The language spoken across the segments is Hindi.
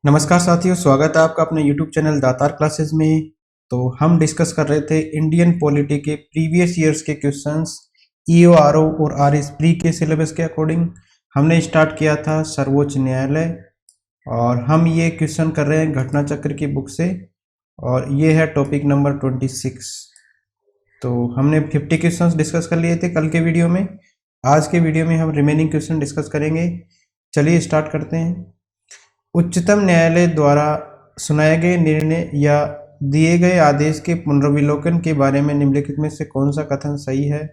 नमस्कार साथियों, स्वागत है आपका अपने YouTube चैनल दातार क्लासेस में। तो हम डिस्कस कर रहे थे इंडियन पॉलिटी के प्रीवियस ईयर्स के क्वेश्चंस ईओ आरओ और आरएस प्री के सिलेबस के अकॉर्डिंग। हमने स्टार्ट किया था सर्वोच्च न्यायालय और हम ये क्वेश्चन कर रहे हैं घटना चक्र की बुक से और ये है टॉपिक नंबर 26। तो हमने 50 क्वेश्चंस डिस्कस कर लिए थे कल के वीडियो में। आज के वीडियो में हम रिमेनिंग क्वेश्चन डिस्कस करेंगे। चलिए स्टार्ट करते हैं। उच्चतम न्यायालय द्वारा सुनाए गए निर्णय या दिए गए आदेश के पुनर्विलोकन के बारे में निम्नलिखित में से कौन सा कथन सही है।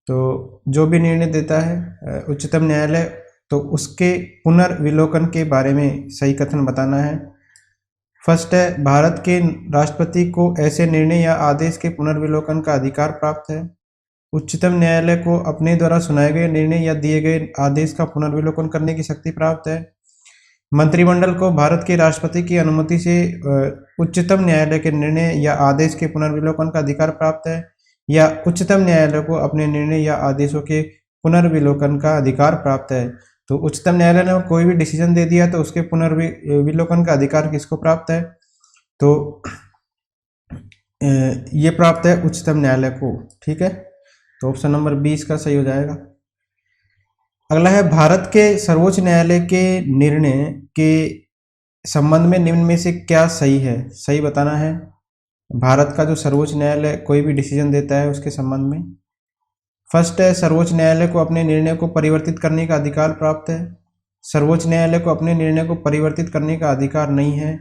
तो जो भी निर्णय देता है उच्चतम न्यायालय, तो उसके पुनर्विलोकन के बारे में सही कथन बताना है। फर्स्ट है, भारत के राष्ट्रपति को ऐसे निर्णय या आदेश के पुनर्विलोकन का अधिकार प्राप्त है। उच्चतम न्यायालय को अपने द्वारा सुनाए गए निर्णय या दिए गए आदेश का पुनर्विलोकन करने की शक्ति प्राप्त है। मंत्रिमंडल को भारत के राष्ट्रपति की अनुमति से उच्चतम न्यायालय के निर्णय या आदेश के पुनर्विलोकन का अधिकार प्राप्त है, या उच्चतम न्यायालय को अपने निर्णय या आदेशों के पुनर्विलोकन का अधिकार प्राप्त है। तो उच्चतम न्यायालय ने कोई भी डिसीजन दे दिया तो उसके पुनर्विलोकन का अधिकार किसको प्राप्त है? तो ये प्राप्त है उच्चतम न्यायालय को। ठीक है, तो ऑप्शन नंबर 20 का सही हो जाएगा। अगला है, भारत के सर्वोच्च न्यायालय के निर्णय के संबंध में निम्न में से क्या सही है? सही बताना है। भारत का जो सर्वोच्च न्यायालय कोई भी डिसीजन देता है उसके संबंध में। फर्स्ट है, सर्वोच्च न्यायालय को अपने निर्णय को परिवर्तित करने का अधिकार प्राप्त है। सर्वोच्च न्यायालय को अपने निर्णय को परिवर्तित करने का अधिकार नहीं है।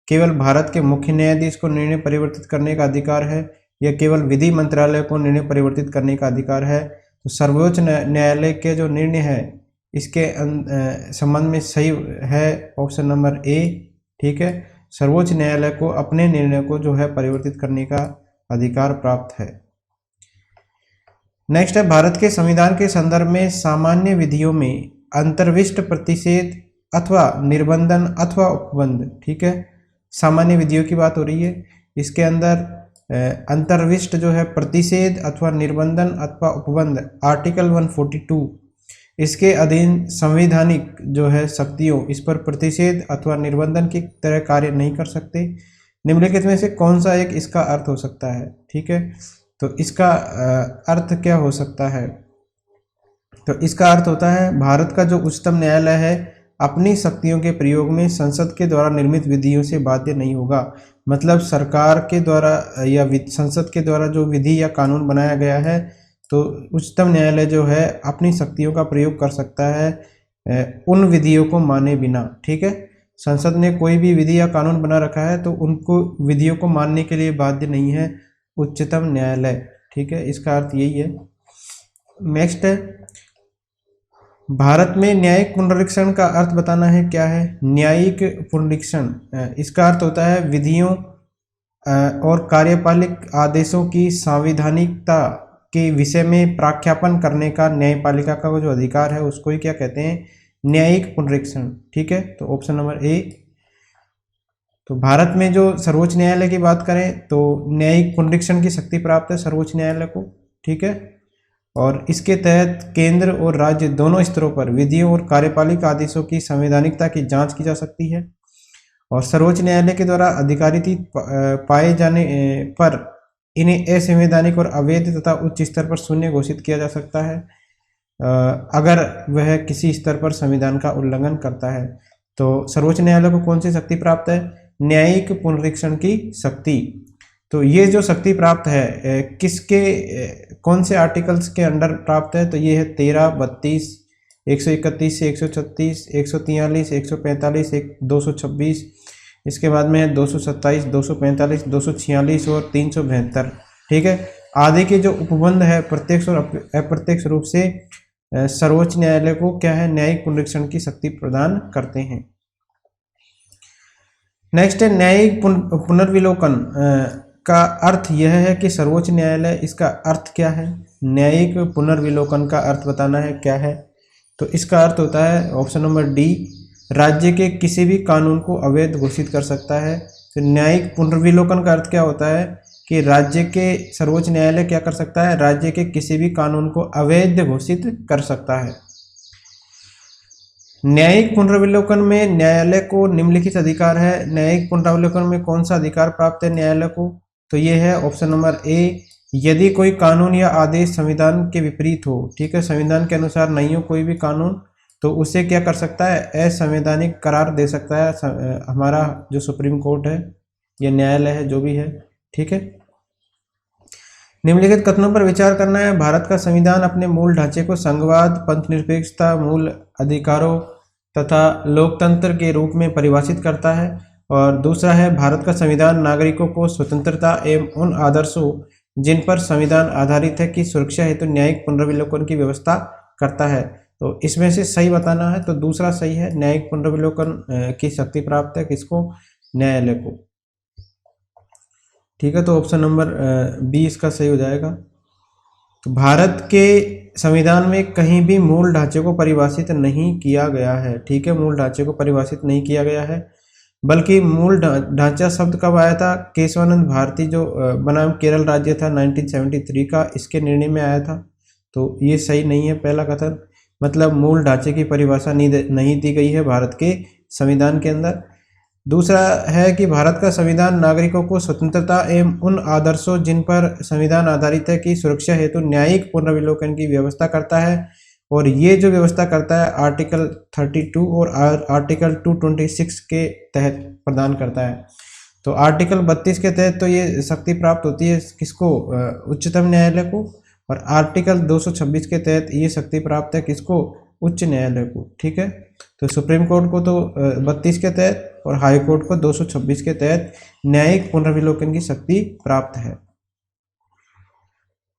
केवल भारत के मुख्य न्यायाधीश को निर्णय परिवर्तित करने का अधिकार है, या केवल विधि मंत्रालय को निर्णय परिवर्तित करने का अधिकार है। तो सर्वोच्च न्यायालय के जो निर्णय है इसके संबंध में सही है ऑप्शन नंबर ए। ठीक है, सर्वोच्च न्यायालय को अपने निर्णय को जो है परिवर्तित करने का अधिकार प्राप्त है। नेक्स्ट है, भारत के संविधान के संदर्भ में सामान्य विधियों में अंतर्विष्ट प्रतिषेध अथवा निर्बंधन अथवा उपबंध। ठीक है, सामान्य विधियों की बात हो रही है। इसके अंदर अंतर्विष्ट जो है प्रतिषेध अथवा निर्बंधन अथवा उपबंध आर्टिकल 142, इसके अधीन संवैधानिक जो है शक्तियों इस पर प्रतिषेध अथवा निर्बंधन की तरह कार्य नहीं कर सकते। निम्नलिखित में से कौन सा एक इसका अर्थ हो सकता है? ठीक है, तो इसका अर्थ क्या हो सकता है? तो इसका अर्थ होता है, भारत का जो उच्चतम न्यायालय है अपनी शक्तियों के प्रयोग में संसद के द्वारा निर्मित विधियों से बाध्य नहीं होगा। मतलब सरकार के द्वारा या संसद के द्वारा जो विधि या कानून बनाया गया है तो उच्चतम न्यायालय जो है अपनी शक्तियों का प्रयोग कर सकता है उन विधियों को माने बिना। ठीक है, संसद ने कोई भी विधि या कानून बना रखा है तो उनको विधियों को मानने के लिए बाध्य नहीं है उच्चतम न्यायालय। ठीक है, इसका अर्थ यही है। नेक्स्ट है, भारत में न्यायिक पुनरीक्षण का अर्थ बताना है। क्या है न्यायिक पुनरीक्षण? इसका अर्थ होता है विधियों और कार्यपालिक आदेशों की संवैधानिकता के विषय में प्राख्यापन करने का न्यायपालिका का जो अधिकार है उसको ही क्या कहते हैं? न्यायिक पुनरीक्षण। ठीक है, तो ऑप्शन नंबर ए। तो भारत में जो सर्वोच्च न्यायालय की बात करें तो न्यायिक पुनरीक्षण की शक्ति प्राप्त है सर्वोच्च न्यायालय को। ठीक है, और इसके तहत केंद्र और राज्य दोनों स्तरों पर विधियों और कार्यपालिक आदेशों की संवैधानिकता की जांच की जा सकती है, और सर्वोच्च न्यायालय के द्वारा अधिकारित पाए जाने पर इन्हें असंवैधानिक और अवैध तथा उच्च स्तर पर शून्य घोषित किया जा सकता है अगर वह किसी स्तर पर संविधान का उल्लंघन करता है। तो सर्वोच्च न्यायालय को कौन सी शक्ति प्राप्त है? न्यायिक पुनरीक्षण की शक्ति। तो ये जो शक्ति प्राप्त है किसके कौन से आर्टिकल्स के अंडर प्राप्त है? तो ये है 13, 32, 131 से 136, 143, 145, 226। इसके बाद में है 227, 245, 246 और 372। ठीक है, आदि के जो उपबंध है प्रत्यक्ष और अप्रत्यक्ष रूप से सर्वोच्च न्यायालय को क्या है? न्यायिक पुनरीक्षण की शक्ति प्रदान करते हैं। नेक्स्ट है, न्यायिक पुनर्विलोकन का अर्थ यह है कि सर्वोच्च न्यायालय, इसका अर्थ क्या है? न्यायिक पुनर्विलोकन का अर्थ बताना है क्या है? तो इसका अर्थ होता है ऑप्शन नंबर डी, राज्य के किसी भी कानून को अवैध घोषित कर सकता है। तो न्यायिक पुनर्विलोकन का अर्थ क्या होता है कि राज्य के सर्वोच्च न्यायालय क्या कर सकता है? राज्य के किसी भी कानून को अवैध घोषित कर सकता है। न्यायिक पुनर्विलोकन में न्यायालय को निम्नलिखित अधिकार है। न्यायिक पुनर्विलोकन में कौन सा अधिकार प्राप्त है न्यायालय को? तो ये है ऑप्शन नंबर ए, यदि कोई कानून या आदेश संविधान के विपरीत हो, ठीक है, संविधान के अनुसार नहीं हो कोई भी कानून, तो उसे क्या कर सकता है, असंवैधानिक करार दे सकता है हमारा जो सुप्रीम कोर्ट है या न्यायालय है जो भी है, ठीक है। निम्नलिखित कथनों पर विचार करना है। भारत का संविधान अपने मूल ढांचे को संघवाद, पंथनिरपेक्षता, मूल अधिकारों तथा लोकतंत्र के रूप में परिभाषित करता है। और दूसरा है, भारत का संविधान नागरिकों को स्वतंत्रता एवं उन आदर्शों जिन पर संविधान आधारित है की सुरक्षा हेतु न्यायिक पुनर्विलोकन की व्यवस्था करता है। तो इसमें से सही बताना है, तो दूसरा सही है, न्यायिक पुनर्विलोकन की शक्ति प्राप्त है किसको? न्यायालय को, ठीक है। तो ऑप्शन नंबर बी इसका सही हो जाएगा। तो भारत के संविधान में कहीं भी मूल ढांचे को परिभाषित नहीं किया गया है, ठीक है, मूल ढांचे को परिभाषित नहीं किया गया है, बल्कि मूल ढांचा शब्द कब आया था? केशवानंद भारती जो बनाम केरल राज्य था 1973 का, इसके निर्णय में आया था। तो ये सही नहीं है पहला कथन, मतलब मूल ढांचे की परिभाषा नहीं दी गई है भारत के संविधान के अंदर। दूसरा है कि भारत का संविधान नागरिकों को स्वतंत्रता एवं उन आदर्शों जिन पर संविधान आधारित है की सुरक्षा हेतु न्यायिक पुनर्विलोकन की व्यवस्था करता है। और ये जो व्यवस्था करता है आर्टिकल 32 और आर्टिकल 226 के तहत प्रदान करता है। तो आर्टिकल 32 के तहत तो ये शक्ति प्राप्त होती है किसको? उच्चतम न्यायालय को। और आर्टिकल 226 के तहत ये शक्ति प्राप्त है किसको? उच्च न्यायालय को, ठीक है। तो सुप्रीम कोर्ट को तो 32 के तहत और हाई कोर्ट को 226 के तहत न्यायिक पुनर्विलोकन की शक्ति प्राप्त है।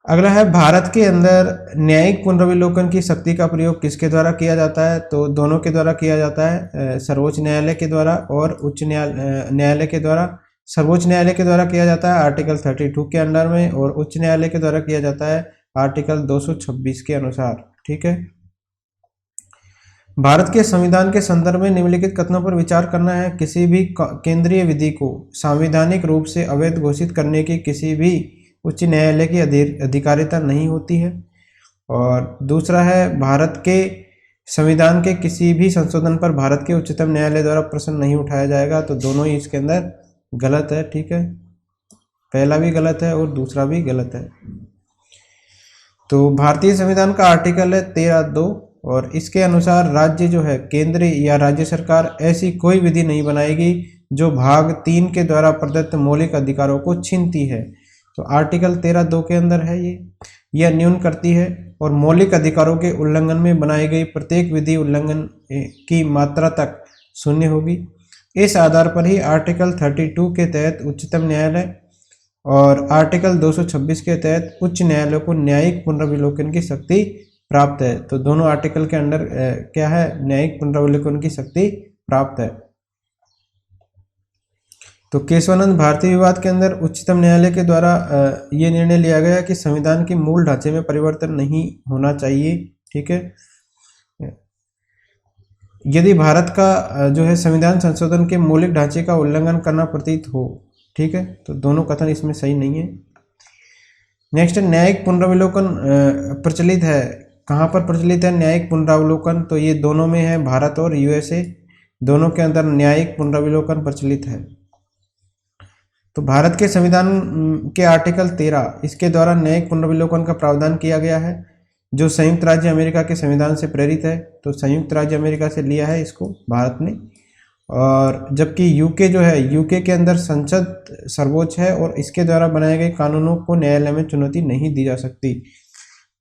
अगला है, भारत के अंदर न्यायिक पुनर्विलोकन की शक्ति का प्रयोग किसके द्वारा किया जाता है? तो दोनों के द्वारा किया जाता है, सर्वोच्च न्यायालय के द्वारा और उच्च न्यायालय के द्वारा। सर्वोच्च न्यायालय के द्वारा किया जाता है आर्टिकल 32 के अंडर में, और उच्च न्यायालय के द्वारा किया जाता है आर्टिकल 226 के अनुसार, ठीक है। भारत के संविधान के संदर्भ में निम्नलिखित कथनों पर विचार करना है। किसी भी केंद्रीय विधि को संवैधानिक रूप से अवैध घोषित करने की किसी भी उच्च न्यायालय की अधिकारिता नहीं होती है। और दूसरा है, भारत के संविधान के किसी भी संशोधन पर भारत के उच्चतम न्यायालय द्वारा प्रश्न नहीं उठाया जाएगा। तो दोनों ही इसके अंदर गलत है, ठीक है, पहला भी गलत है और दूसरा भी गलत है। तो भारतीय संविधान का आर्टिकल है 13(2) और इसके अनुसार राज्य जो है, केंद्र या राज्य सरकार ऐसी कोई विधि नहीं बनाएगी जो भाग 3 के द्वारा प्रदत्त मौलिक अधिकारों को छीनती है। तो आर्टिकल 13(2) के अंदर है यह न्यून करती है और मौलिक अधिकारों के उल्लंघन में बनाई गई प्रत्येक विधि उल्लंघन की मात्रा तक शून्य होगी। इस आधार पर ही आर्टिकल 32 के तहत उच्चतम न्यायालय और आर्टिकल 226 के तहत उच्च न्यायालय को न्यायिक पुनर्विलोकन की शक्ति प्राप्त है। तो दोनों आर्टिकल के अंडर क्या है, न्यायिक पुनर्विलोकन की शक्ति प्राप्त है। तो केशवानंद भारती विवाद के अंदर उच्चतम न्यायालय के द्वारा ये निर्णय लिया गया कि संविधान के मूल ढांचे में परिवर्तन नहीं होना चाहिए, ठीक है। यदि भारत का जो है संविधान संशोधन के मौलिक ढांचे का उल्लंघन करना प्रतीत हो, ठीक है, तो दोनों कथन इसमें सही नहीं है। नेक्स्ट, न्यायिक पुनर्विलोकन प्रचलित है, कहाँ पर प्रचलित है न्यायिक पुनरावलोकन? तो ये दोनों में है, भारत और यूएसए, दोनों के अंदर न्यायिक पुनरावलोकन प्रचलित है। तो भारत के संविधान के आर्टिकल 13 इसके द्वारा न्यायिक पुनर्विलोकन का प्रावधान किया गया है, जो संयुक्त राज्य अमेरिका के संविधान से प्रेरित है। तो संयुक्त राज्य अमेरिका से लिया है इसको भारत ने। और जबकि यूके जो है, यूके के अंदर संसद सर्वोच्च है और इसके द्वारा बनाए गए कानूनों को न्यायालय में चुनौती नहीं दी जा सकती।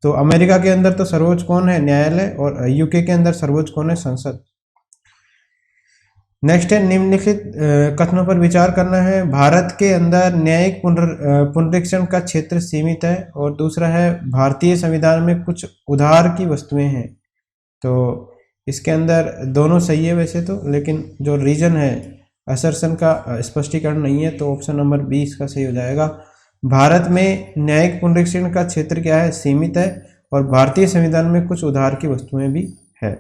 तो अमेरिका के अंदर तो सर्वोच्च कौन है? न्यायालय, और यूके के अंदर सर्वोच्च कौन है? संसद। नेक्स्ट है, निम्नलिखित कथनों पर विचार करना है। भारत के अंदर न्यायिक पुनरीक्षण का क्षेत्र सीमित है। और दूसरा है, भारतीय संविधान में कुछ उधार की वस्तुएं हैं। तो इसके अंदर दोनों सही है वैसे तो, लेकिन जो रीजन है असर्शन का स्पष्टीकरण नहीं है। तो ऑप्शन नंबर बी इसका सही हो जाएगा। भारत में न्यायिक पुनरीक्षण का क्षेत्र क्या है? सीमित है। और भारतीय संविधान में कुछ उधार की वस्तुएं भी है।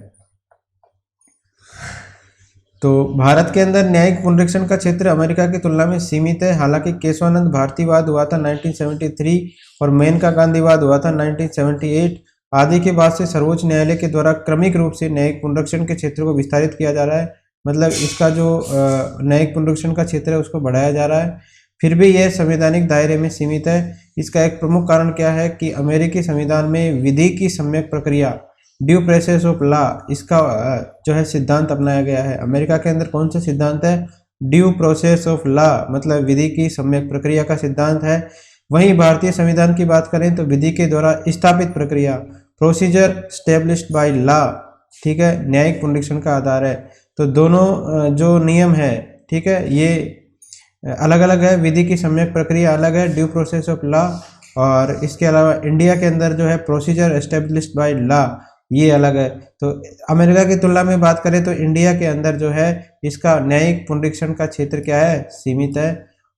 तो भारत के अंदर न्यायिक पुनरीक्षण का क्षेत्र अमेरिका की तुलना में सीमित है। हालांकि केशवानंद भारतीवाद हुआ था 1973 और मेनका गांधीवाद हुआ था 1978 आदि के बाद से सर्वोच्च न्यायालय के द्वारा क्रमिक रूप से न्यायिक पुनरीक्षण के क्षेत्र को विस्तारित किया जा रहा है। मतलब इसका जो न्यायिक पुनरीक्षण का क्षेत्र है उसको बढ़ाया जा रहा है। फिर भी यह संवैधानिक दायरे में सीमित है। इसका एक प्रमुख कारण क्या है कि अमेरिकी संविधान में विधि की सम्यक प्रक्रिया, ड्यू प्रोसेस ऑफ लॉ, इसका जो है सिद्धांत अपनाया गया है। अमेरिका के अंदर कौन सा सिद्धांत है? ड्यू प्रोसेस ऑफ लॉ, मतलब विधि की सम्यक प्रक्रिया का सिद्धांत है। वहीं भारतीय संविधान की बात करें तो विधि के द्वारा स्थापित प्रक्रिया, प्रोसीजर स्टेब्लिश्ड बाय लॉ, ठीक है, न्यायिक पुनरीक्षण का आधार है। तो दोनों जो नियम है, ठीक है, ये अलग अलग है। विधि की सम्यक प्रक्रिया अलग है, ड्यू प्रोसेस ऑफ लॉ, और इसके अलावा इंडिया के अंदर जो है प्रोसीजर एस्टेब्लिश्ड बाय लॉ, ये अलग है। तो अमेरिका की तुलना में बात करें तो इंडिया के अंदर जो है इसका न्यायिक पुनरीक्षण का क्षेत्र क्या है? सीमित है,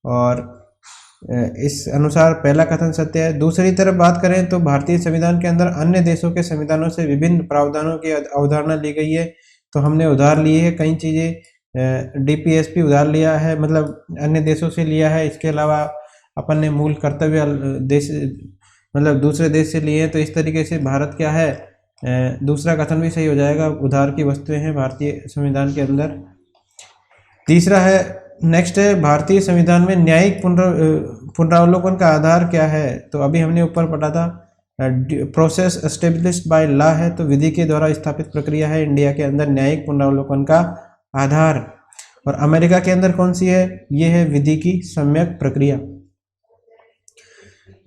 और इस अनुसार पहला कथन सत्य है। दूसरी तरफ बात करें तो भारतीय संविधान के अंदर अन्य देशों के संविधानों से विभिन्न प्रावधानों की अवधारणा ली गई है। तो हमने उधार लिए है कई चीज़ें, डीपीएसपी उधार लिया है, मतलब अन्य देशों से लिया है। इसके अलावा अपन ने मूल कर्तव्य देश, मतलब दूसरे देश से लिए हैं। तो इस तरीके से भारत क्या है, दूसरा कथन भी सही हो जाएगा, उधार की वस्तुएं हैं भारतीय संविधान के अंदर। तीसरा है, नेक्स्ट है, भारतीय संविधान में न्यायिक पुनरावलोकन का आधार क्या है? तो अभी हमने ऊपर पढ़ा था, प्रोसेस एस्टेब्लिश्ड बाय लॉ है, तो विधि के द्वारा स्थापित प्रक्रिया है इंडिया के अंदर न्यायिक पुनरावलोकन का आधार। और अमेरिका के अंदर कौन सी है? ये है विधि की सम्यक प्रक्रिया।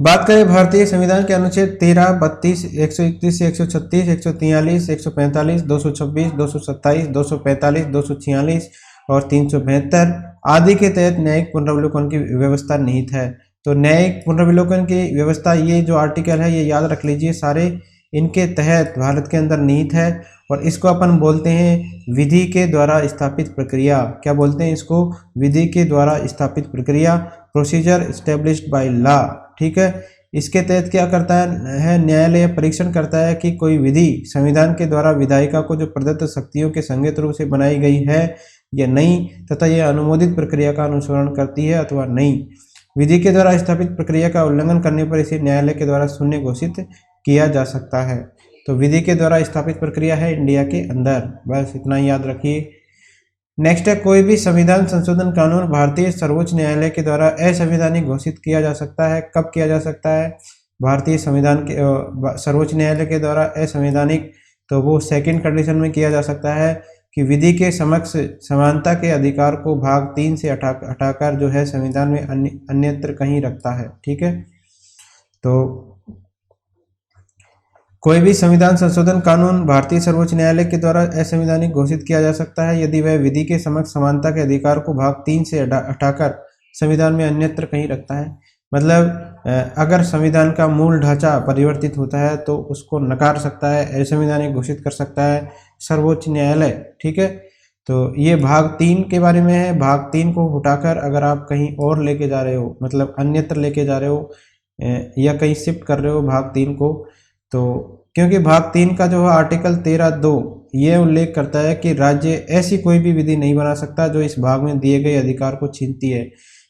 बात करें भारतीय संविधान के अनुच्छेद 13, 32, 131 से 136, 143, 145, 226, 227, 245, 246 और 372 आदि के तहत न्यायिक पुनरावलोकन की व्यवस्था निहित है। तो न्यायिक पुनरावलोकन की व्यवस्था, ये जो आर्टिकल है ये याद रख लीजिए, सारे इनके तहत भारत के अंदर निहित है। और इसको अपन बोलते हैं विधि के द्वारा स्थापित प्रक्रिया। क्या बोलते हैं इसको? विधि के द्वारा स्थापित प्रक्रिया, प्रोसीजर स्टेब्लिश्ड बाय लॉ, ठीक है। इसके तहत क्या करता है न्यायालय परीक्षण करता है कि कोई विधि संविधान के द्वारा विधायिका को जो प्रदत्त शक्तियों के संगत रूप से बनाई गई है या नहीं, तथा यह अनुमोदित प्रक्रिया का अनुसरण करती है अथवा नहीं। विधि के द्वारा स्थापित प्रक्रिया का उल्लंघन करने पर इसे न्यायालय के द्वारा शून्य घोषित किया जा सकता है। तो विधि के द्वारा स्थापित प्रक्रिया है इंडिया के अंदर, बस इतना ही याद रखिए। नेक्स्ट है, कोई भी संविधान संशोधन कानून भारतीय सर्वोच्च न्यायालय के द्वारा असंवैधानिक घोषित किया जा सकता है। कब किया जा सकता है भारतीय संविधान के सर्वोच्च न्यायालय के द्वारा असंवैधानिक? तो वो सेकंड कंडीशन में किया जा सकता है कि विधि के समक्ष समानता के अधिकार को भाग 3 से हटाकर जो है संविधान में अन्यत्र कहीं रखता है, ठीक है। तो कोई भी संविधान संशोधन कानून भारतीय सर्वोच्च न्यायालय के द्वारा असंवैधानिक घोषित किया जा सकता है यदि वह विधि के समक्ष समानता के अधिकार को भाग 3 से हटाकर संविधान में अन्यत्र कहीं रखता है। मतलब अगर संविधान का मूल ढांचा परिवर्तित होता है तो उसको नकार सकता है, असंवैधानिक घोषित कर सकता है सर्वोच्च न्यायालय, ठीक है। तो ये भाग 3 के बारे में है। भाग 3 को हटाकर अगर आप कहीं और लेके जा रहे हो, मतलब अन्यत्र लेके जा रहे हो या कहीं शिफ्ट कर रहे हो भाग 3 को, तो क्योंकि भाग 3 का जो है आर्टिकल 13(2) ये उल्लेख करता है कि राज्य ऐसी कोई भी विधि नहीं बना सकता जो इस भाग में दिए गए अधिकार को छीनती है।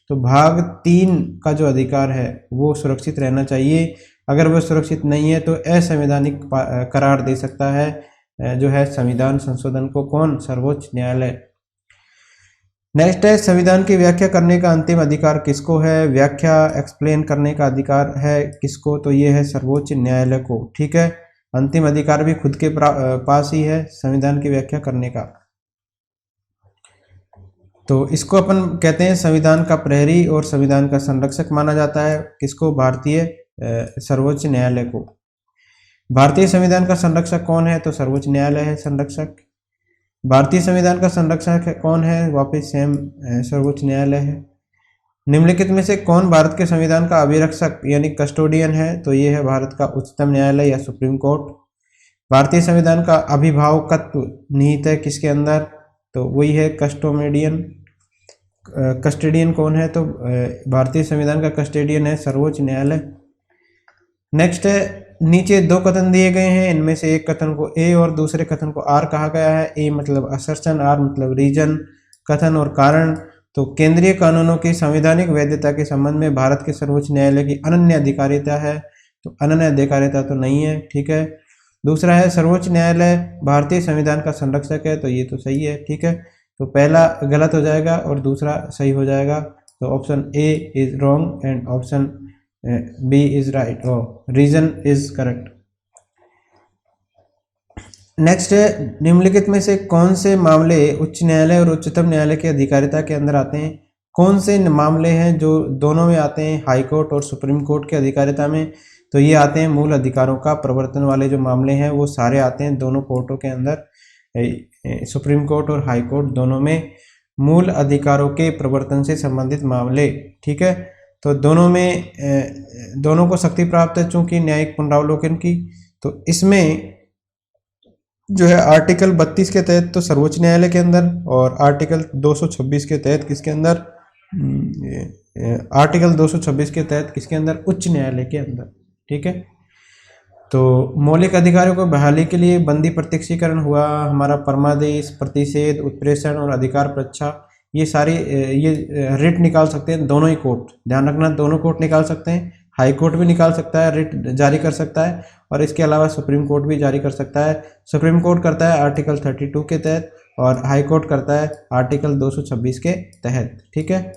तो भाग 3 का जो अधिकार है वो सुरक्षित रहना चाहिए। अगर वह सुरक्षित नहीं है तो असंवैधानिक करार दे सकता है जो है संविधान संशोधन को कौन? सर्वोच्च न्यायालय। नेक्स्ट है, संविधान की व्याख्या करने का अंतिम अधिकार किसको है? व्याख्या एक्सप्लेन करने का अधिकार है किसको? तो ये है सर्वोच्च न्यायालय को, ठीक है। अंतिम अधिकार भी खुद के पास ही है संविधान की व्याख्या करने का। तो इसको अपन कहते हैं संविधान का प्रहरी और संविधान का संरक्षक माना जाता है। किसको? भारतीय सर्वोच्च न्यायालय को। भारतीय संविधान का संरक्षक कौन है? तो सर्वोच्च न्यायालय है संरक्षक। भारतीय संविधान का संरक्षक कौन है? वापस सेम सर्वोच्च न्यायालय है। निम्नलिखित में से कौन भारत के संविधान का अभिरक्षक यानी कस्टोडियन है? तो ये है भारत का उच्चतम न्यायालय या सुप्रीम कोर्ट। भारतीय संविधान का अभिभावकत्व निहित है किसके अंदर? तो वही है कस्टोडियन। कस्टोडियन कौन है? तो भारतीय संविधान का कस्टोडियन है सर्वोच्च न्यायालय। नेक्स्ट है, नीचे 2 कथन दिए गए हैं, इनमें से एक कथन को ए और दूसरे कथन को आर कहा गया है। ए मतलब असर्शन, आर मतलब रीजन। कथन और कारण, तो केंद्रीय कानूनों की संवैधानिक वैधता के संबंध में भारत के सर्वोच्च न्यायालय की अनन्य अधिकारिता है। तो अनन्य अधिकारिता तो नहीं है, ठीक है। दूसरा है सर्वोच्च न्यायालय भारतीय संविधान का संरक्षक है, तो ये तो सही है, ठीक है। तो पहला गलत हो जाएगा और दूसरा सही हो जाएगा। तो option A is wrong and option B is right और रीजन इज करेक्ट। नेक्स्ट है निम्नलिखित में से कौन से मामले उच्च न्यायालय और उच्चतम न्यायालय की अधिकारिता के अंदर आते हैं? कौन से मामले हैं जो दोनों में आते हैं, हाई कोर्ट और सुप्रीम कोर्ट की अधिकारिता में? तो ये आते हैं मूल अधिकारों का प्रवर्तन वाले जो मामले हैं वो सारे आते हैं दोनों कोर्टों के अंदर, सुप्रीम कोर्ट और हाई कोर्ट दोनों में मूल अधिकारों के प्रवर्तन से संबंधित मामले, ठीक है। तो दोनों को शक्ति प्राप्त है चूंकि न्यायिक पुनरावलोकन की। तो इसमें जो है आर्टिकल 32 के तहत तो सर्वोच्च न्यायालय के अंदर और आर्टिकल 226 के तहत किसके अंदर, आर्टिकल 226 के तहत किसके अंदर, उच्च न्यायालय के अंदर, ठीक है। तो मौलिक अधिकारों को बहाली के लिए बंदी प्रत्यक्षीकरण हुआ, हमारा परमादेश, प्रतिषेध, उत्प्रेषण और अधिकार प्रच्छा, ये सारी ये रिट निकाल सकते हैं दोनों ही कोर्ट, ध्यान रखना दोनों कोर्ट निकाल सकते हैं। हाई कोर्ट भी निकाल सकता है, रिट जारी कर सकता है, और इसके अलावा सुप्रीम कोर्ट भी जारी कर सकता है। सुप्रीम कोर्ट करता है आर्टिकल 32 के तहत और हाई कोर्ट करता है आर्टिकल 226 के तहत, ठीक है।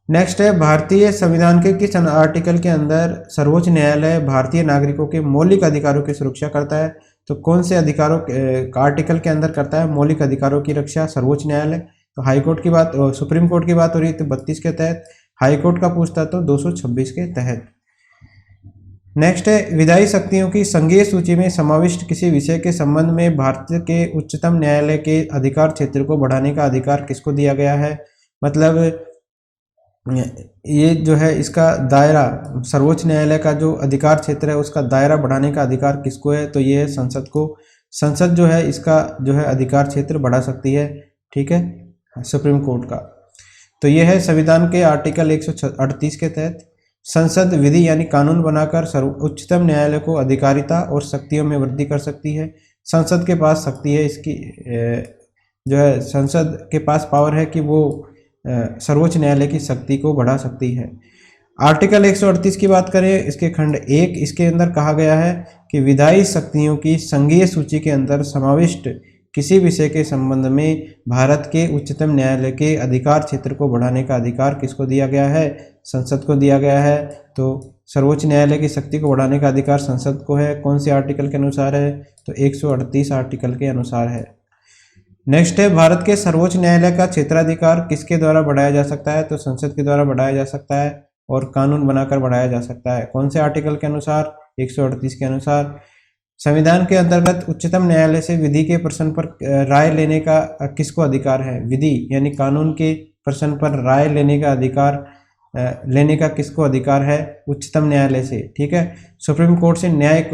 नेक्स्ट है भारतीय संविधान के किस आर्टिकल के अंदर सर्वोच्च न्यायालय भारतीय नागरिकों के मौलिक अधिकारों की सुरक्षा करता है? तो कौन से अधिकारों आर्टिकल के अंदर करता है मौलिक अधिकारों की रक्षा सर्वोच्च न्यायालय? तो हाई कोर्ट की बात, सुप्रीम कोर्ट की बात हो रही है तो 32 के तहत, हाई कोर्ट का पूछता तो 226 के तहत। नेक्स्ट है विधायी शक्तियों की संघीय सूची में समाविष्ट किसी विषय के संबंध में भारत के उच्चतम न्यायालय के अधिकार क्षेत्र को बढ़ाने का अधिकार किसको दिया गया है? मतलब ये जो है इसका दायरा, सर्वोच्च न्यायालय का जो अधिकार क्षेत्र है उसका दायरा बढ़ाने का अधिकार किसको है? तो ये है संसद को। संसद जो है इसका जो है अधिकार क्षेत्र बढ़ा सकती है, ठीक है, सुप्रीम कोर्ट का। तो ये है संविधान के आर्टिकल 138 के तहत संसद विधि यानी कानून बनाकर उच्चतम न्यायालय को अधिकारिता और शक्तियों में वृद्धि कर सकती है। संसद के पास शक्ति है इसकी, जो है संसद के पास पावर है कि वो सर्वोच्च न्यायालय की शक्ति को बढ़ा सकती है। आर्टिकल 138 की बात करें, इसके खंड 1, इसके अंदर कहा गया है कि विधायी शक्तियों की संघीय सूची के अंदर समाविष्ट किसी विषय के संबंध में भारत के उच्चतम न्यायालय के अधिकार क्षेत्र को बढ़ाने का अधिकार किसको दिया गया है? संसद को दिया गया है। तो सर्वोच्च न्यायालय की शक्ति को बढ़ाने का अधिकार संसद को है। कौन से आर्टिकल के अनुसार है? तो 138 आर्टिकल के अनुसार है। नेक्स्ट है भारत के सर्वोच्च न्यायालय का क्षेत्राधिकार किसके द्वारा बढ़ाया जा सकता है? तो संसद के द्वारा बढ़ाया जा सकता है और कानून बनाकर बढ़ाया जा सकता है। कौन से आर्टिकल के अनुसार? 138 के अनुसार। संविधान के अंतर्गत उच्चतम न्यायालय से विधि के प्रश्न पर राय लेने का किसको अधिकार है? विधि यानी कानून के प्रश्न पर राय लेने का अधिकार लेने का किसको अधिकार है? उच्चतम न्यायालय से, ठीक है। सुप्रीम कोर्ट से न्याय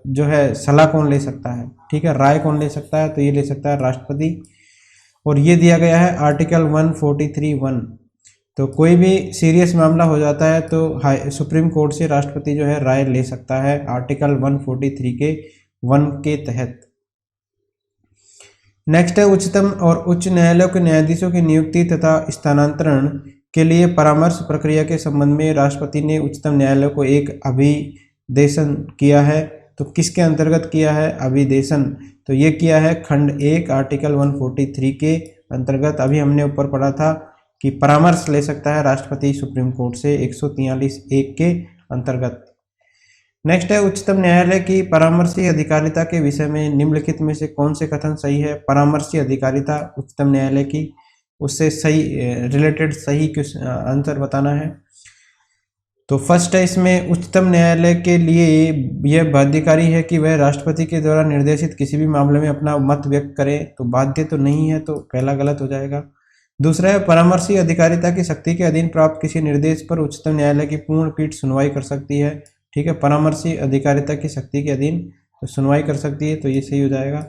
जो है सलाह कौन ले सकता है, ठीक है, राय कौन ले सकता है? तो ये ले सकता है राष्ट्रपति, और ये दिया गया है आर्टिकल 143(1). तो कोई भी सीरियस मामला हो जाता है तो सुप्रीम कोर्ट से राष्ट्रपति जो है राय ले सकता है आर्टिकल 143 के 1 के तहत। नेक्स्ट है उच्चतम और उच्च न्यायालयों के न्यायाधीशों की नियुक्ति तथा स्थानांतरण के लिए परामर्श प्रक्रिया के संबंध में राष्ट्रपति ने उच्चतम न्यायालय को एक अभिदेशन किया है। तो किसके अंतर्गत किया है अभिदेशन? तो ये किया है खंड 1 आर्टिकल 143 के अंतर्गत। अभी हमने ऊपर पढ़ा था कि परामर्श ले सकता है राष्ट्रपति सुप्रीम कोर्ट से 143(1) के अंतर्गत। नेक्स्ट है उच्चतम न्यायालय की परामर्शी अधिकारिता के विषय में निम्नलिखित में से कौन से कथन सही है? परामर्शी अधिकारिता उच्चतम न्यायालय की, उससे सही रिलेटेड सही आंसर बताना है। तो फर्स्ट है इसमें उच्चतम न्यायालय के लिए यह बाध्यकारी है कि वह राष्ट्रपति के द्वारा निर्देशित किसी भी मामले में अपना मत व्यक्त करे। तो बाध्य तो नहीं है, तो पहला गलत हो जाएगा। दूसरा है परामर्शी अधिकारिता की शक्ति के अधीन प्राप्त किसी निर्देश पर उच्चतम न्यायालय की पूर्ण पीठ सुनवाई कर सकती है, ठीक है। परामर्शी अधिकारिता की शक्ति के अधीन तो सुनवाई कर सकती है, तो ये सही हो जाएगा।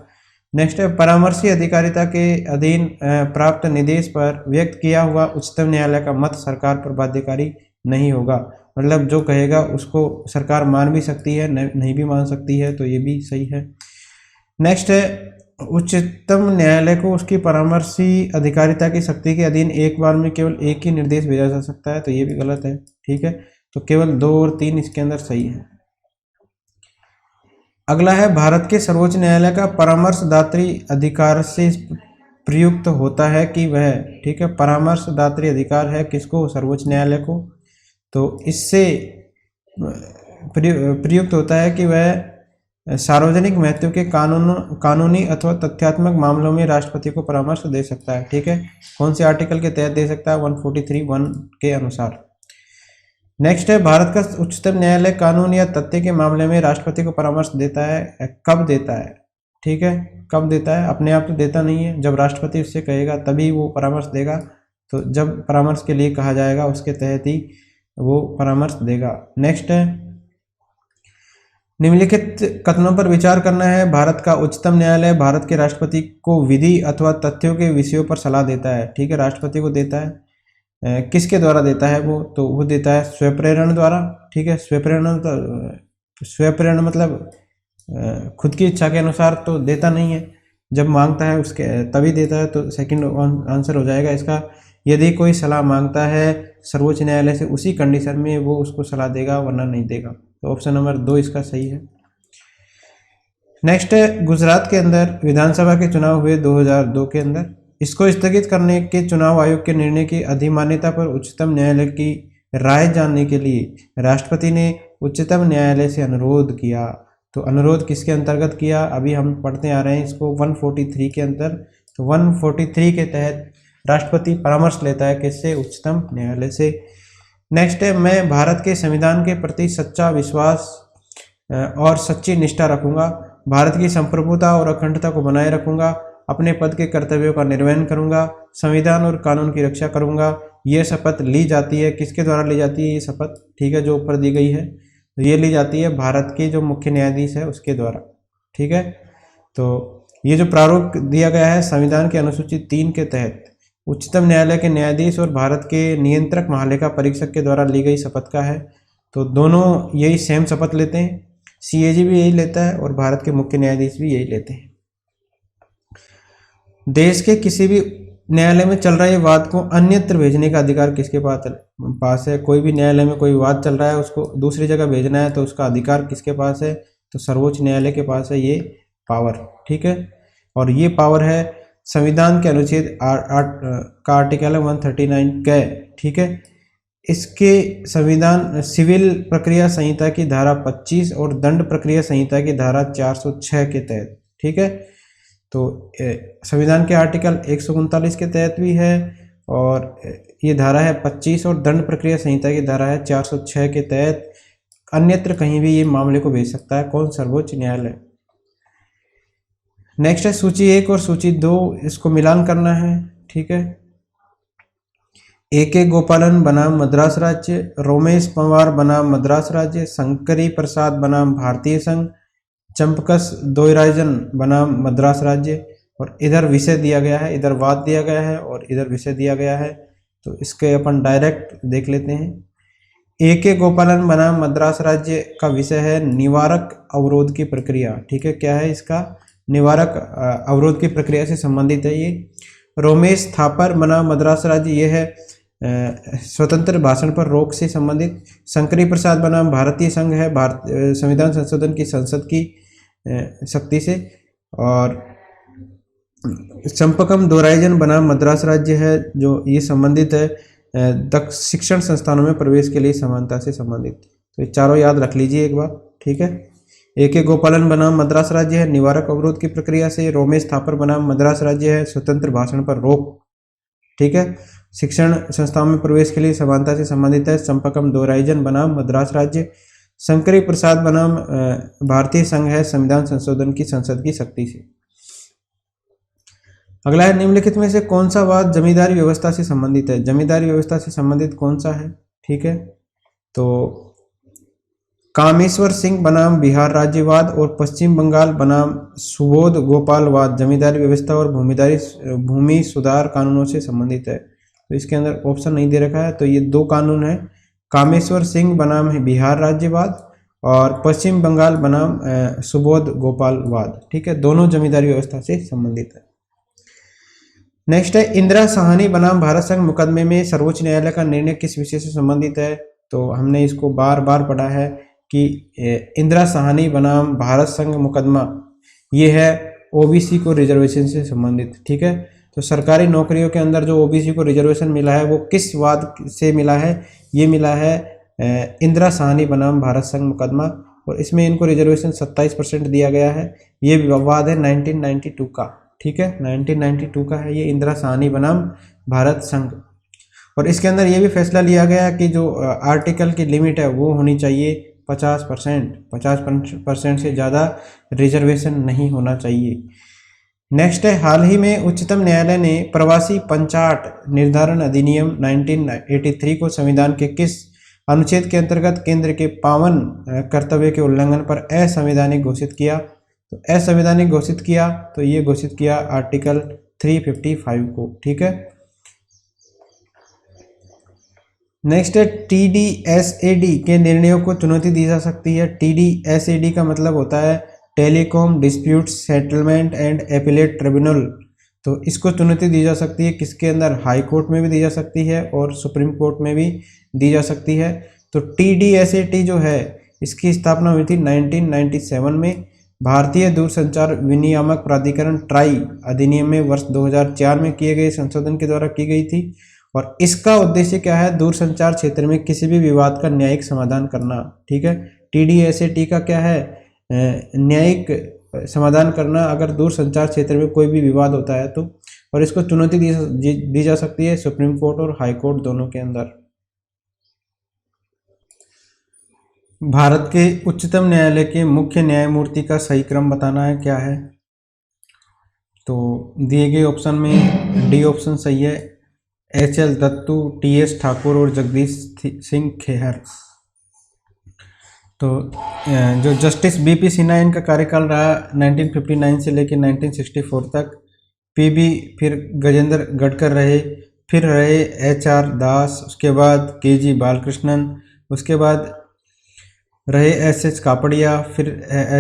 नेक्स्ट है परामर्शी अधिकारिता के अधीन प्राप्त निर्देश पर व्यक्त किया हुआ उच्चतम न्यायालय का मत सरकार पर बाध्यकारी नहीं होगा। मतलब जो कहेगा उसको सरकार मान भी सकती है, नहीं भी मान सकती है, तो ये भी सही है। नेक्स्ट है उच्चतम न्यायालय को उसकी परामर्शी अधिकारिता की शक्ति के अधीन एक बार में केवल एक ही निर्देश भेजा जा सकता है, तो ये भी गलत है, ठीक है। तो केवल 2 और 3 इसके अंदर सही है। अगला है भारत के सर्वोच्च न्यायालय का परामर्शदात्री अधिकार से प्रयुक्त होता है कि वह, ठीक है, परामर्शदात्री अधिकार है किसको, सर्वोच्च न्यायालय को। तो इससे प्रयुक्त होता है कि वह सार्वजनिक महत्व के कानूनी अथवा तथ्यात्मक मामलों में राष्ट्रपति को परामर्श दे सकता है। ठीक है, कौन से आर्टिकल के तहत दे सकता है, 143(1) के अनुसार। नेक्स्ट है भारत का उच्चतम न्यायालय कानून या तथ्य के मामले में राष्ट्रपति को परामर्श देता है, कब देता है, ठीक है, कब देता है, अपने आप तो देता नहीं है, जब राष्ट्रपति उससे कहेगा तभी वो परामर्श देगा। तो जब परामर्श के लिए कहा जाएगा उसके तहत ही वो परामर्श देगा। नेक्स्ट है निम्नलिखित कथनों पर विचार करना है। भारत का उच्चतम न्यायालय भारत के राष्ट्रपति को विधि अथवा तथ्यों के विषयों पर सलाह देता है। ठीक है, राष्ट्रपति को देता है, किसके द्वारा देता है वो, तो वो देता है स्वप्रेरण द्वारा। ठीक है, स्वप्रेरण मतलब खुद की इच्छा के अनुसार तो देता नहीं है, जब मांगता है उसके तभी देता है। तो सेकंड आंसर हो जाएगा इसका, यदि कोई सलाह मांगता है सर्वोच्च न्यायालय से उसी कंडीशन में वो उसको सलाह देगा, वरना नहीं देगा। तो ऑप्शन नंबर 2 इसका सही है। नेक्स्ट है गुजरात के अंदर विधानसभा के चुनाव हुए 2002 के अंदर, इसको स्थगित करने के चुनाव आयोग के निर्णय की अधिमान्यता पर उच्चतम न्यायालय की राय जानने के लिए राष्ट्रपति ने उच्चतम न्यायालय से अनुरोध किया। तो अनुरोध किसके अंतर्गत किया, अभी हम पढ़ते आ रहे हैं इसको 143 के अंदर। तो 143 के तहत राष्ट्रपति परामर्श लेता है किससे, उच्चतम न्यायालय से। नेक्स्ट है मैं भारत के संविधान के प्रति सच्चा विश्वास और सच्ची निष्ठा रखूंगा, भारत की संप्रभुता और अखंडता को बनाए रखूंगा, अपने पद के कर्तव्यों का निर्वहन करूंगा, संविधान और कानून की रक्षा करूंगा। ये शपथ ली जाती है, किसके द्वारा ली जाती है ये शपथ, ठीक है, जो ऊपर दी गई है, तो ये ली जाती है भारत के जो मुख्य न्यायाधीश है उसके द्वारा। ठीक है, तो ये जो प्रारूप दिया गया है संविधान के अनुसूची 3 के तहत उच्चतम न्यायालय के न्यायाधीश और भारत के नियंत्रक महालेखा परीक्षक के द्वारा ली गई शपथ का है। तो दोनों यही सेम शपथ लेते हैं, सीएजी भी यही लेता है और भारत के मुख्य न्यायाधीश भी यही लेते हैं। देश के किसी भी न्यायालय में चल रहे वाद को अन्यत्र भेजने का अधिकार किसके पास है, कोई भी न्यायालय में कोई वाद चल रहा है उसको दूसरी जगह भेजना है तो उसका अधिकार किसके पास है, तो सर्वोच्च न्यायालय के पास है ये पावर। ठीक है, और ये पावर है संविधान के अनुच्छेद 8 का आर्टिकल 139 क। ठीक है, इसके संविधान सिविल प्रक्रिया संहिता की धारा 25 और दंड प्रक्रिया संहिता की धारा 406 के तहत। ठीक है, तो संविधान के आर्टिकल 139 के तहत भी है और ये धारा है 25 और दंड प्रक्रिया संहिता की धारा है 406 के तहत अन्यत्र कहीं भी ये मामले को भेज सकता है, कौन, सर्वोच्च न्यायालय। नेक्स्ट है सूची 1 और सूची 2, इसको मिलान करना है। ठीक है, A.K. गोपालन बनाम मद्रास राज्य, रोमेश पंवार बनाम मद्रास राज्य, शंकरी प्रसाद बनाम भारतीय संघ, चंपकस दोयराजन बनाम मद्रास राज्य। और इधर विषय दिया गया है, इधर वाद दिया गया है और इधर विषय दिया गया है, तो इसके अपन डायरेक्ट देख लेते हैं। A.K. गोपालन बनाम मद्रास राज्य का विषय है निवारक अवरोध की प्रक्रिया। ठीक है, क्या है इसका, निवारक अवरोध की प्रक्रिया से संबंधित है ये। रोमेश थापर बनाम मद्रास राज्य, ये है स्वतंत्र भाषण पर रोक से संबंधित। शंकरी प्रसाद बनाम भारतीय संघ है संविधान संशोधन की संसद की शक्ति से। और चंपकम दोराइजन बनाम मद्रास राज्य है जो ये संबंधित है शिक्षण संस्थानों में प्रवेश के लिए समानता से संबंधित। तो ये चारों याद रख लीजिए एक बार। ठीक है, A.K. गोपालन बनाम मद्रास राज्य है निवारक अवरोध की प्रक्रिया से, रोमेश थापर बनाम मद्रास राज्य है स्वतंत्र भाषण पर रोक। ठीक है, शिक्षण संस्थाओं में प्रवेश के लिए समानता से संबंधित है। चंपकम दोराइजन बनाम मद्रास राज्य, शंकरी प्रसाद बनाम भारतीय संघ है संविधान संशोधन की संसद की शक्ति से। अगला है निम्नलिखित में से कौन सा वाद जमींदारी व्यवस्था से संबंधित है, जमींदारी व्यवस्था से संबंधित कौन सा है। ठीक है, तो कामेश्वर सिंह बनाम बिहार राज्यवाद और पश्चिम बंगाल बनाम सुबोध गोपालवाद जमींदारी व्यवस्था और भूमि सुधार कानूनों से संबंधित है। तो इसके अंदर ऑप्शन नहीं दे रखा है, तो ये 2 कानून है, कामेश्वर सिंह बनाम बिहार राज्यवाद और पश्चिम बंगाल बनाम सुबोध गोपालवाद। ठीक है, दोनों जमींदारी व्यवस्था से संबंधित है। नेक्स्ट है इंदिरा साहनी बनाम भारत संघ मुकदमे में सर्वोच्च न्यायालय का निर्णय किस विषय से संबंधित है। तो हमने इसको बार बार पढ़ा है, कि इंदिरा साहनी बनाम भारत संघ मुकदमा ये है ओबीसी को रिजर्वेशन से संबंधित। ठीक है, तो सरकारी नौकरियों के अंदर जो ओबीसी को रिजर्वेशन मिला है वो किस वाद से मिला है? ये मिला है इंदिरा साहनी बनाम भारत संघ मुकदमा, और इसमें इनको रिजर्वेशन 27% दिया गया है। ये वाद है 1992 का। ठीक है, 1992 का है ये, इंदिरा साहनी बनाम भारत संघ। और इसके अंदर ये भी फैसला लिया गया कि जो आर्टिकल की लिमिट है वो होनी चाहिए 50%, 50% से ज़्यादा रिजर्वेशन नहीं होना चाहिए। नेक्स्ट है, हाल ही में उच्चतम न्यायालय ने प्रवासी पंचाट निर्धारण अधिनियम 1983 को संविधान के किस अनुच्छेद के अंतर्गत केंद्र के पावन कर्तव्य के उल्लंघन पर असंवैधानिक घोषित किया? तो असंवैधानिक घोषित किया, तो ये घोषित किया आर्टिकल 355 को। ठीक है, नेक्स्ट है, TDSAD के निर्णयों को चुनौती दी जा सकती है। TDSAD का मतलब होता है telecom dispute settlement and appellate tribunal. तो इसको चुनौती दी जा सकती है किसके अंदर? हाई कोर्ट में भी दी जा सकती है और सुप्रीम कोर्ट में भी दी जा सकती है। तो TDSAD जो है इसकी स्थापना हुई थी 1997 में। भारतीय दूरसंचार विनियामक प्राधिकरण ट्राई अधिनियम में वर्ष 2004 में किए गए संशोधन के द्वारा की गई थी, और इसका उद्देश्य क्या है? दूरसंचार क्षेत्र में किसी भी विवाद का न्यायिक समाधान करना। ठीक है, TDSAD का क्या है? न्यायिक समाधान करना अगर दूरसंचार क्षेत्र में कोई भी विवाद होता है तो, और इसको चुनौती दी जा सकती है सुप्रीम कोर्ट और हाई कोर्ट दोनों के अंदर। भारत के उच्चतम न्यायालय के मुख्य न्यायमूर्ति का सही क्रम बताना है, क्या है? तो दिए गए ऑप्शन में डी ऑप्शन सही है, HL दत्तू, TS ठाकुर और जगदीश सिंह खेहर। तो जो जस्टिस BP सिन्हा इनका कार्यकाल रहा 1959 से लेकर 1964 तक। PB फिर गजेंद्र गडकर रहे, फिर रहे HR दास, उसके बाद KG बालकृष्णन, उसके बाद रहे SS कापड़िया, फिर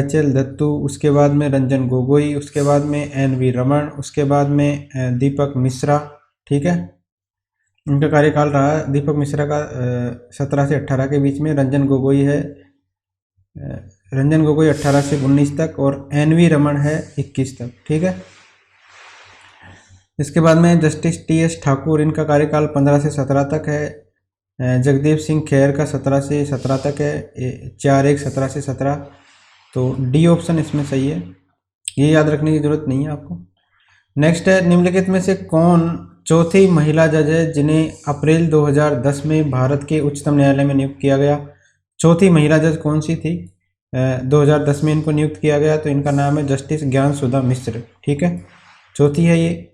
HL दत्तू, उसके बाद में रंजन गोगोई, उसके बाद में NV रमन, उसके बाद में दीपक मिश्रा। ठीक है, इनका कार्यकाल रहा दीपक मिश्रा का 17 से 18 के बीच में। रंजन गोगोई 18 से 19 तक, और NV रमन है 21 तक। ठीक है, इसके बाद में जस्टिस TS ठाकुर, इनका कार्यकाल 15 से 17 तक है। जगदीप सिंह खेर का 17 से 17 तक है, 4-1 17 से 17। तो डी ऑप्शन इसमें सही है, ये याद रखने की जरूरत नहीं है आपको। नेक्स्ट है, निम्नलिखित में से कौन चौथी महिला जज है जिन्हें अप्रैल 2010 में भारत के उच्चतम न्यायालय में नियुक्त किया गया? चौथी महिला जज कौन सी थी? 2010 में इनको नियुक्त किया गया, तो इनका नाम है जस्टिस ज्ञान सुधा मिश्र। ठीक है, चौथी है ये,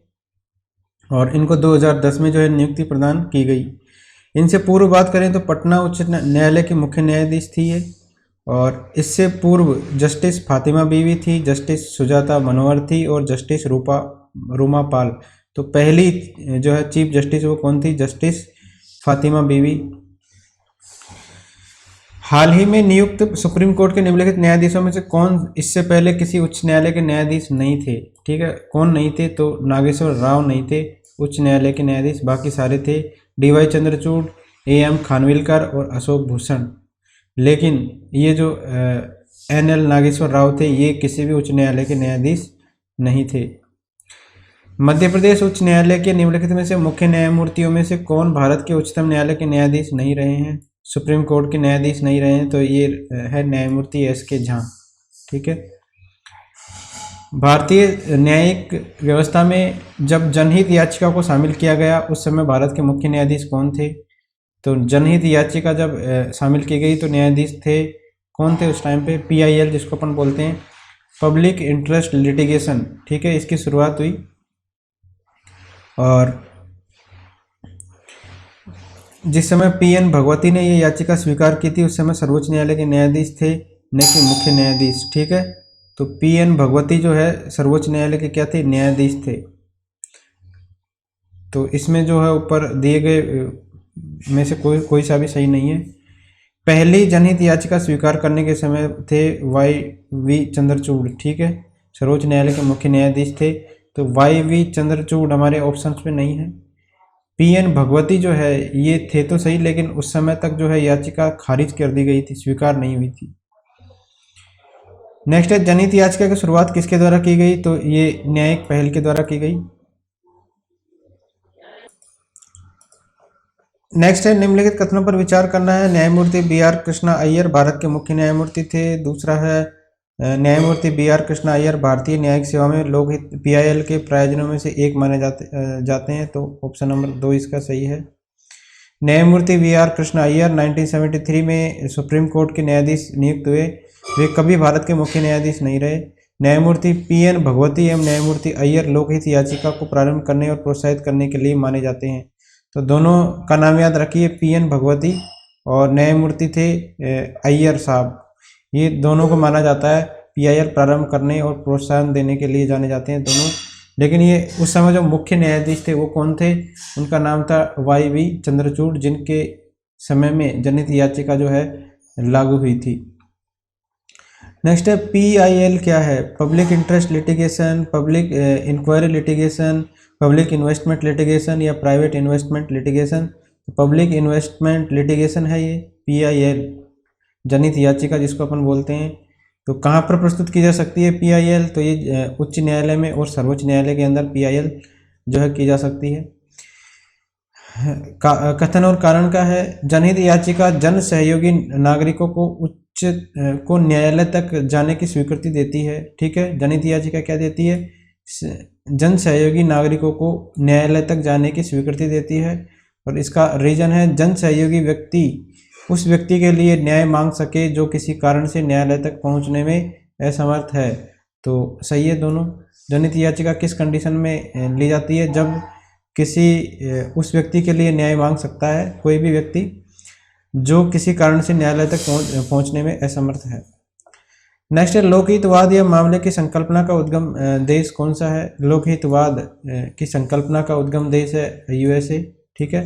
और इनको 2010 में जो है नियुक्ति प्रदान की गई। इनसे पूर्व बात करें तो पटना उच्च न्यायालय के मुख्य न्यायाधीश थी ये, और इससे पूर्व जस्टिस फातिमा बीवी थी, जस्टिस सुजाता मनोहर थी, और जस्टिस रूमा पाल। तो पहली जो है चीफ जस्टिस वो कौन थी? जस्टिस फातिमा बीवी। हाल ही में नियुक्त सुप्रीम कोर्ट के निम्नलिखित न्यायाधीशों में से कौन इससे पहले किसी उच्च न्यायालय के न्यायाधीश नहीं थे? ठीक है, कौन नहीं थे? तो नागेश्वर राव नहीं थे उच्च न्यायालय के न्यायाधीश, बाकी सारे थे DY चंद्रचूड़, AM खानविलकर और अशोक भूषण। लेकिन ये जो NL नागेश्वर राव थे ये किसी भी उच्च न्यायालय के न्यायाधीश नहीं थे। मध्य प्रदेश उच्च न्यायालय के निम्नलिखित में से मुख्य न्यायमूर्तियों में से कौन भारत के उच्चतम न्यायालय के न्यायाधीश नहीं रहे हैं? सुप्रीम कोर्ट के न्यायाधीश नहीं रहे हैं, तो ये है न्यायमूर्ति SK झा। ठीक है, भारतीय न्यायिक व्यवस्था में जब जनहित याचिका को शामिल किया गया उस समय भारत के मुख्य न्यायाधीश कौन थे? तो जनहित याचिका जब शामिल की गई तो न्यायाधीश थे कौन थे उस टाइम पे? PIL जिसको अपन बोलते हैं, पब्लिक इंटरेस्ट लिटिगेशन। ठीक है, इसकी शुरुआत हुई, और जिस समय PN भगवती ने ये याचिका स्वीकार की थी उस समय सर्वोच्च न्यायालय के न्यायाधीश थे, न कि मुख्य न्यायाधीश। ठीक है, तो PN भगवती जो है सर्वोच्च न्यायालय के क्या थे? न्यायाधीश थे। तो इसमें जो है ऊपर दिए गए में से कोई सा भी सही नहीं है। पहली जनहित याचिका स्वीकार करने के समय थे YV चंद्रचूड़। ठीक है, सर्वोच्च न्यायालय के मुख्य न्यायाधीश थे, तो YV चंद्रचूड़ हमारे ऑप्शंस में नहीं है। पीएन भगवती जो है ये थे तो सही, लेकिन उस समय तक जो है याचिका खारिज कर दी गई थी, स्वीकार नहीं हुई थी। नेक्स्ट है, जनहित याचिका की शुरुआत किसके द्वारा की गई? तो ये न्यायिक पहल के द्वारा की गई। नेक्स्ट है, निम्नलिखित कथनों पर विचार करना है। न्यायमूर्ति बी आर कृष्णा अय्यर भारत के मुख्य न्यायमूर्ति थे। दूसरा है, न्यायमूर्ति बी आर कृष्णा अय्यर भारतीय न्यायिक सेवा में लोकहित पीआईएल के प्रायोजनों में से एक माने जाते हैं, तो ऑप्शन नंबर 2 इसका सही है। न्यायमूर्ति बी आर कृष्णा अय्यर 1973 में सुप्रीम कोर्ट के न्यायाधीश नियुक्त हुए। वे कभी भारत के मुख्य न्यायाधीश नहीं रहे। न्यायमूर्ति पीएन भगवती एवं न्यायमूर्ति अय्यर लोकहित याचिका को प्रारंभ करने और प्रोत्साहित करने के लिए माने जाते हैं। तो दोनों का नाम याद रखिए, पीएन भगवती और न्यायमूर्ति थे अय्यर साहब। ये दोनों को माना जाता है पीआईएल प्रारंभ करने और प्रोत्साहन देने के लिए जाने जाते हैं दोनों। लेकिन ये उस समय जो मुख्य न्यायाधीश थे वो कौन थे? उनका नाम था वाई.वी. चंद्रचूड़, जिनके समय में जनहित याचिका जो है लागू हुई थी। नेक्स्ट है, पीआईएल क्या है? Public interest litigation, public inquiry litigation, public investment litigation या private investment litigation? Public investment litigation है ये पीआईएल, जनहित याचिका जिसको अपन बोलते हैं। तो कहाँ पर प्रस्तुत की जा सकती है पीआईएल? तो ये उच्च न्यायालय में और सर्वोच्च न्यायालय के अंदर पीआईएल जो है की जा सकती है। कथन और कारण का है, जनहित याचिका जन सहयोगी नागरिकों को को न्यायालय तक जाने की स्वीकृति देती है। ठीक है, जनहित याचिका क्या देती है? जन सहयोगी नागरिकों को न्यायालय तक जाने की स्वीकृति देती है। और इसका रीजन है, जन सहयोगी व्यक्ति उस व्यक्ति के लिए न्याय मांग सके जो किसी कारण से न्यायालय तक पहुंचने में असमर्थ है। तो सही है दोनों। जनहित याचिका किस कंडीशन में ली जाती है? जब किसी उस व्यक्ति के लिए न्याय मांग सकता है कोई भी व्यक्ति जो किसी कारण से न्यायालय तक पहुंचने में असमर्थ है। नेक्स्ट है, लोकहितवाद या मामले की संकल्पना का उद्गम देश कौन सा है? लोकहितवाद की संकल्पना का उद्गम देश है यूएसए। ठीक है।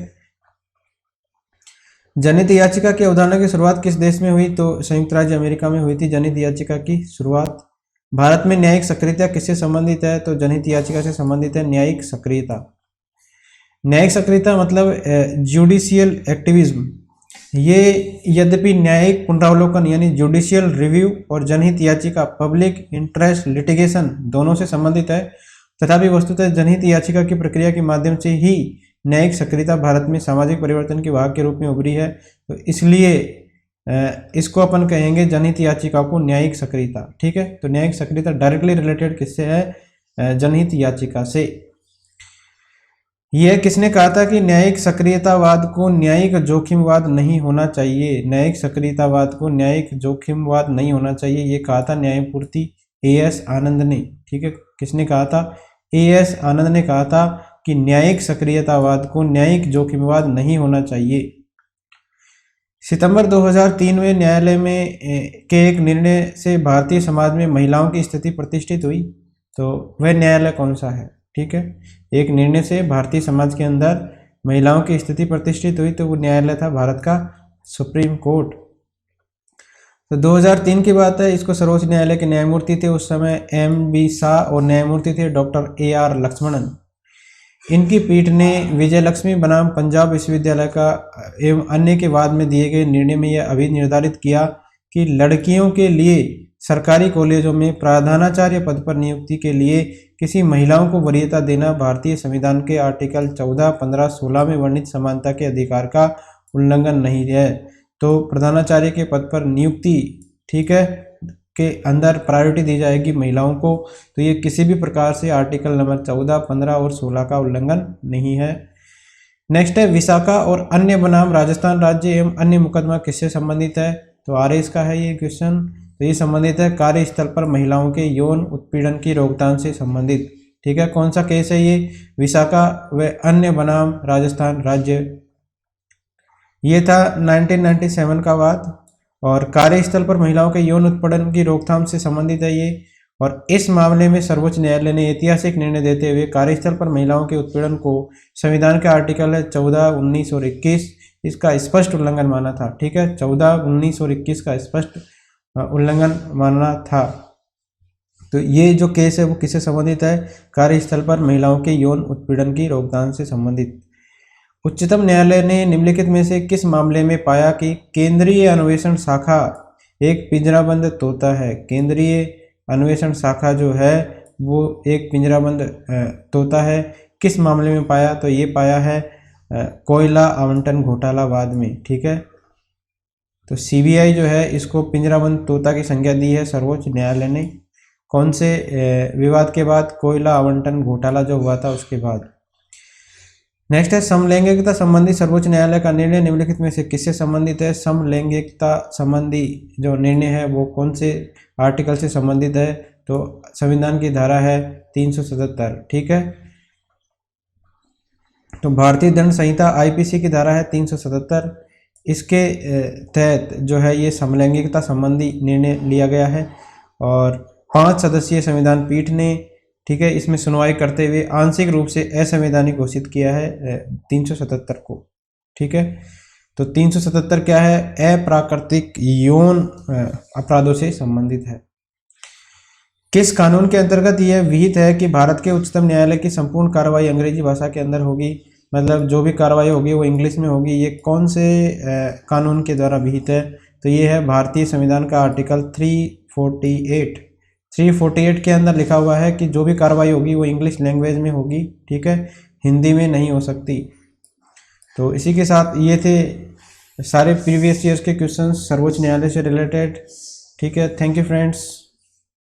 जनहित याचिका की अवधारणा की शुरुआत किस देश में हुई? तो संयुक्त राज्य अमेरिका में हुई थी जनहित याचिका की शुरुआत। भारत में न्यायिक सक्रियता किससे संबंधित है? तो जनहित याचिका से संबंधित है न्यायिक सक्रियता। न्यायिक सक्रियता मतलब जुडिशियल एक्टिविज्म। ये यद्यपि न्यायिक पुनरावलोकन यानी जुडिशियल रिव्यू और जनहित याचिका पब्लिक इंटरेस्ट लिटिगेशन दोनों से संबंधित है, तथापि वस्तुतः जनहित याचिका की प्रक्रिया के माध्यम से ही न्यायिक सक्रियता भारत में सामाजिक परिवर्तन के वाहक के रूप में उभरी है। तो इसलिए इसको अपन कहेंगे जनहित याचिका को न्यायिक सक्रियता। ठीक है, तो न्यायिक सक्रियता डायरेक्टली रिलेटेड किससे है? जनहित याचिका से। यह किसने कहा था कि न्यायिक सक्रियतावाद को न्यायिक जोखिमवाद नहीं होना चाहिए? न्यायिक सक्रियतावाद को न्यायिक जोखिमवाद नहीं होना चाहिए, ये कहा था न्यायमूर्ति ए.एस. आनंद ने। ठीक है, किसने कहा था? ए.एस. आनंद ने कहा था कि न्यायिक सक्रियतावाद को न्यायिक जोखिमवाद नहीं होना चाहिए। सितंबर 2003 में न्यायालय में के एक निर्णय से भारतीय समाज में महिलाओं की स्थिति प्रतिष्ठित हुई। तो वह न्यायालय कौन सा है? ठीक है, एक निर्णय से भारतीय समाज के अंदर महिलाओं की स्थिति प्रतिष्ठित हुई, तो वो न्यायालय था भारत का सुप्रीम कोर्ट। तो 2003 की बात है। इसको सर्वोच्च न्यायालय के न्यायमूर्ति थे उस समय M.B. शाह और न्यायमूर्ति थे डॉक्टर A.R. लक्ष्मणन। इनकी पीठ ने विजय लक्ष्मी बनाम पंजाब विश्वविद्यालय का एवं अन्य के बाद में दिए गए निर्णय में यह अभी निर्धारित किया कि लड़कियों के लिए सरकारी कॉलेजों में प्रधानाचार्य पद पर नियुक्ति के लिए किसी महिलाओं को वरीयता देना भारतीय संविधान के आर्टिकल 14, 15, 16 में वर्णित समानता के अधिकार का उल्लंघन नहीं है। तो प्रधानाचार्य के पद पर नियुक्ति, ठीक है, के अंदर प्रायोरिटी दी जाएगी महिलाओं को। तो ये किसी भी प्रकार से आर्टिकल नंबर 14, 15 और 16 का उल्लंघन नहीं है। नेक्स्ट है, विशाखा और अन्य बनाम राजस्थान राज्य एवं अन्य मुकदमा किससे संबंधित है? तो आरएस का है ये क्वेश्चन। तो ये संबंधित है कार्यस्थल पर महिलाओं के यौन उत्पीड़न की रोकथाम से संबंधित। ठीक है, कौन सा केस है ये? विशाखा व अन्य बनाम राजस्थान राज्य। ये था 1997 का बात। और कार्यस्थल पर महिलाओं के यौन उत्पीड़न की रोकथाम से संबंधित है ये। और इस मामले में सर्वोच्च न्यायालय ने ऐतिहासिक निर्णय देते हुए कार्यस्थल पर महिलाओं के उत्पीड़न को संविधान के आर्टिकल 14, 19 और 21 इसका स्पष्ट उल्लंघन माना था। ठीक है, 14, 19 और 21 का स्पष्ट उल्लंघन माना था। तो ये जो केस है वो किससे संबंधित है? कार्यस्थल पर महिलाओं के यौन उत्पीड़न की रोकथाम से संबंधित। उच्चतम न्यायालय ने निम्नलिखित में से किस मामले में पाया कि केंद्रीय अन्वेषण शाखा एक पिंजराबंद तोता है? केंद्रीय अन्वेषण शाखा जो है वो एक पिंजराबंद तोता है। किस मामले में पाया? तो ये पाया है कोयला आवंटन घोटाला वाद में। ठीक है, तो सीबीआई जो है इसको पिंजराबंद तोता की संज्ञा दी है सर्वोच्च न्यायालय ने। कौन से विवाद के बाद? कोयला आवंटन घोटाला जो हुआ था उसके बाद। नेक्स्ट है समलैंगिकता संबंधी सर्वोच्च न्यायालय का निर्णय निम्नलिखित में से किससे संबंधित है? समलैंगिकता संबंधी जो निर्णय है वो कौन से आर्टिकल से संबंधित है? तो संविधान की धारा है 377। ठीक है, तो भारतीय दंड संहिता आईपीसी की धारा है 377। इसके तहत जो है ये समलैंगिकता संबंधी निर्णय लिया गया है और 5 सदस्यीय संविधान पीठ ने, ठीक है, इसमें सुनवाई करते हुए आंशिक रूप से असंवैधानिक घोषित किया है 377 को। ठीक है, तो 377 क्या है? अप्राकृतिक यौन अपराधों से संबंधित है। किस कानून के अंतर्गत यह विहित है कि भारत के उच्चतम न्यायालय की संपूर्ण कार्रवाई अंग्रेजी भाषा के अंदर होगी? मतलब जो भी कार्रवाई होगी वो इंग्लिश में होगी। ये कौन से कानून के द्वारा विहित है? तो ये है भारतीय संविधान का आर्टिकल 348। 348 के अंदर लिखा हुआ है कि जो भी कार्रवाई होगी वो इंग्लिश लैंग्वेज में होगी। ठीक है, हिंदी में नहीं हो सकती। तो इसी के साथ ये थे सारे प्रीवियस ईयर्स के क्वेश्चंस सर्वोच्च न्यायालय से रिलेटेड। ठीक है, थैंक यू फ्रेंड्स।